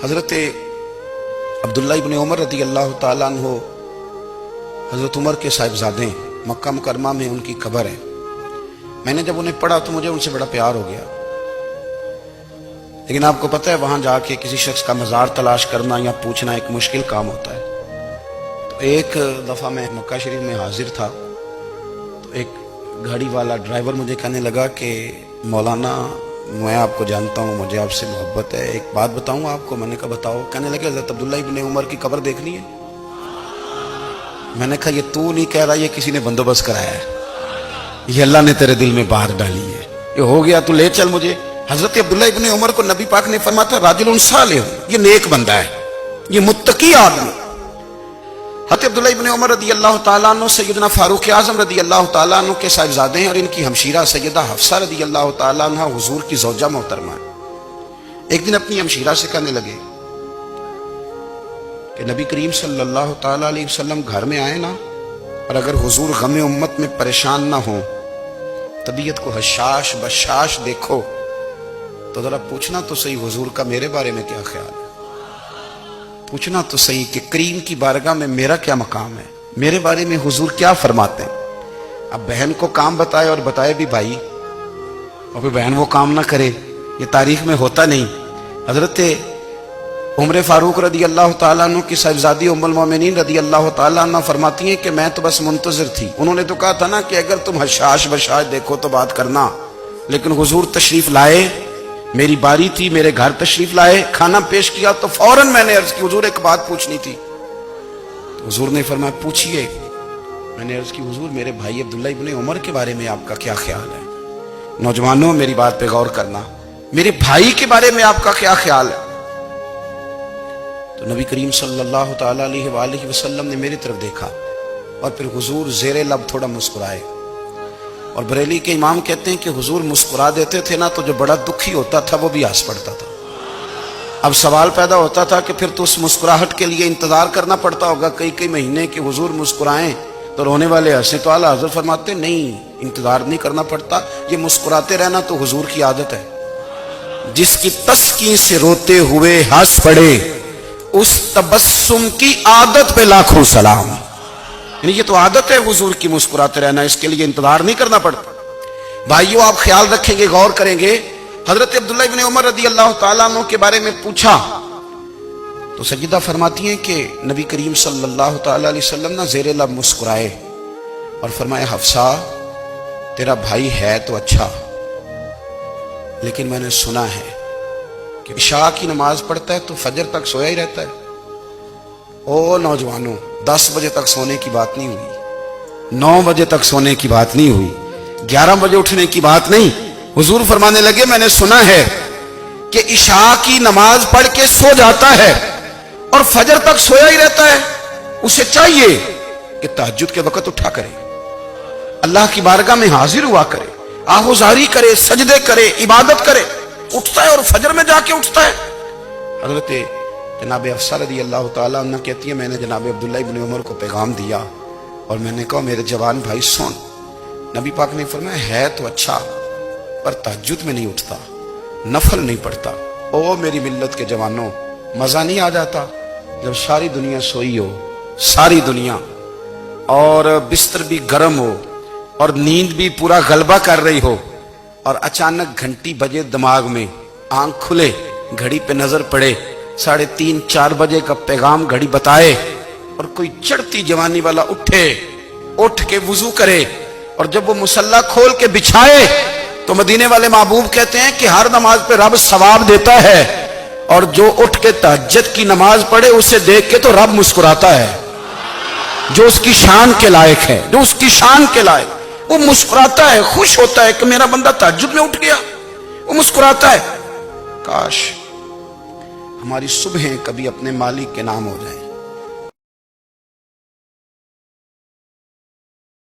حضرت عبداللہ ابن عمر رضی اللہ تعالیٰ عنہ حضرت عمر کے صاحبزادے ہیں، مکہ مکرمہ میں ان کی قبر ہے۔ میں نے جب انہیں پڑھا تو مجھے ان سے بڑا پیار ہو گیا، لیکن آپ کو پتہ ہے وہاں جا کے کسی شخص کا مزار تلاش کرنا یا پوچھنا ایک مشکل کام ہوتا ہے۔ تو ایک دفعہ میں مکہ شریف میں حاضر تھا تو ایک گاڑی والا ڈرائیور مجھے کہنے لگا کہ مولانا میں آپ کو جانتا ہوں، مجھے آپ سے محبت ہے، ایک بات بتاؤں آپ کو۔ میں نے کہا بتاؤ۔ کہنے لگے حضرت عبداللہ ابن عمر کی قبر دیکھنی ہے۔ میں نے کہا یہ تو نہیں کہہ رہا، یہ کسی نے بندوبست کرایا ہے، یہ اللہ نے تیرے دل میں بات ڈالی ہے، یہ ہو گیا تو لے چل مجھے۔ حضرت عبداللہ ابن عمر کو نبی پاک نے فرمایا تھا راجل صالح، یہ نیک بندہ ہے، یہ متقی آدمی۔ حضرت عبداللہ ابن عمر رضی اللہ تعالیٰ عنہ سیدنا فاروق اعظم رضی اللہ تعالیٰ عنہ کے صاحبزادے ہیں، اور ان کی ہمشیرہ سیدہ حفصہ رضی اللہ تعالیٰ عنہ حضور کی زوجہ محترمہ ہے۔ ایک دن اپنی ہمشیرہ سے کہنے لگے کہ نبی کریم صلی اللہ تعالیٰ علیہ وسلم گھر میں آئے نا، اور اگر حضور غم امت میں پریشان نہ ہوں، طبیعت کو حشاش بشاش دیکھو تو ذرا پوچھنا تو صحیح حضور کا میرے بارے میں کیا خیال ہے، پوچھنا تو صحیح کہ کریم کی بارگاہ میں میرا کیا مقام ہے، میرے بارے میں حضور کیا فرماتے ہیں۔ اب بہن کو کام بتائے، اور بتائے بھی بھائی، اور پھر بہن وہ کام نہ کرے، یہ تاریخ میں ہوتا نہیں۔ حضرت عمر فاروق رضی اللہ تعالیٰ عنہ کی صاحبزادی ام المومنین رضی اللہ تعالیٰ عنہ فرماتی ہیں کہ میں تو بس منتظر تھی، انہوں نے تو کہا تھا نا کہ اگر تم حشاش بشاش دیکھو تو بات کرنا، لیکن حضور تشریف لائے، میری باری تھی، میرے گھر تشریف لائے، کھانا پیش کیا تو فوراً میں نے عرض کی حضور ایک بات پوچھنی تھی۔ تو حضور نے فرمایا پوچھئے۔ میں نے عرض کی حضور میرے بھائی عبداللہ ابن عمر کے بارے میں آپ کا کیا خیال ہے؟ نوجوانوں میری بات پہ غور کرنا، میرے بھائی کے بارے میں آپ کا کیا خیال ہے؟ تو نبی کریم صلی اللہ تعالیٰ علیہ وآلہ وسلم نے میری طرف دیکھا، اور پھر حضور زیر لب تھوڑا مسکرائے، اور بریلی کے امام کہتے ہیں کہ حضور مسکرا دیتے تھے نا تو جو بڑا دکھی ہوتا تھا وہ بھی ہنس پڑتا تھا۔ اب سوال پیدا ہوتا تھا کہ پھر تو اس مسکراہٹ کے لیے انتظار کرنا پڑتا ہوگا کئی مہینے کہ حضور مسکرائیں تو رونے والے ہنسیں، تو اعلیٰ حضرت فرماتے نہیں، انتظار نہیں کرنا پڑتا، یہ مسکراتے رہنا تو حضور کی عادت ہے۔ جس کی تسکین سے روتے ہوئے ہنس پڑے، اس تبسم کی عادت پہ لاکھوں سلام۔ یعنی یہ تو عادت ہے حضور کی مسکراتے رہنا، اس کے لیے انتظار نہیں کرنا پڑتا۔ بھائیو آپ خیال رکھیں گے، غور کریں گے، حضرت عبداللہ ابن عمر رضی اللہ تعالیٰ عنہ کے بارے میں پوچھا تو سیدہ فرماتی ہیں کہ نبی کریم صلی اللہ تعالیٰ علیہ وسلم نہ زیر لب مسکرائے اور فرمایا حفصہ تیرا بھائی ہے تو اچھا، لیکن میں نے سنا ہے کہ عشاء کی نماز پڑھتا ہے تو فجر تک سویا ہی رہتا ہے۔ او نوجوانوں، 10 بجے تک سونے کی بات نہیں ہوئی، 9 بجے تک سونے کی بات نہیں ہوئی، 11 بجے اٹھنے کی بات نہیں۔ حضور فرمانے لگے میں نے سنا ہے کہ عشاء کی نماز پڑھ کے سو جاتا ہے اور فجر تک سویا ہی رہتا ہے، اسے چاہیے کہ تہجد کے وقت اٹھا کرے، اللہ کی بارگاہ میں حاضر ہوا کرے، آہوزاری کرے، سجدے کرے، عبادت کرے، اٹھتا ہے اور فجر میں جا کے اٹھتا ہے۔ حضرت جناب حفصہ رضی اللہ تعالیٰ عنہ کہتی ہے میں نے جناب عبداللہ ابن عمر کو پیغام دیا اور میں نے کہا میرے جوان بھائی سن، نبی پاک نے فرمایا ہے تو اچھا پر تہجد میں نہیں اٹھتا، نفل نہیں پڑھتا۔ او میری ملت کے جوانوں، مزہ نہیں آ جاتا جب ساری دنیا سوئی ہو، ساری دنیا، اور بستر بھی گرم ہو اور نیند بھی پورا غلبہ کر رہی ہو، اور اچانک گھنٹی بجے دماغ میں، آنکھ کھلے، گھڑی پہ نظر پڑے، 3:30 4 بجے کا پیغام گھڑی بتائے، اور کوئی چڑھتی جوانی والا اٹھ کے وضو کرے، اور جب وہ مصلی کھول کے بچھائے تو مدینے والے محبوب کہتے ہیں کہ ہر نماز پہ رب ثواب دیتا ہے، اور جو اٹھ کے تہجد کی نماز پڑھے اسے دیکھ کے تو رب مسکراتا ہے، جو اس کی شان کے لائق ہے، جو اس کی شان کے لائق، وہ مسکراتا ہے، خوش ہوتا ہے کہ میرا بندہ تہجد میں اٹھ گیا، وہ مسکراتا ہے۔ کاش ہماری صبحیں کبھی اپنے مالک کے نام ہو جائیں۔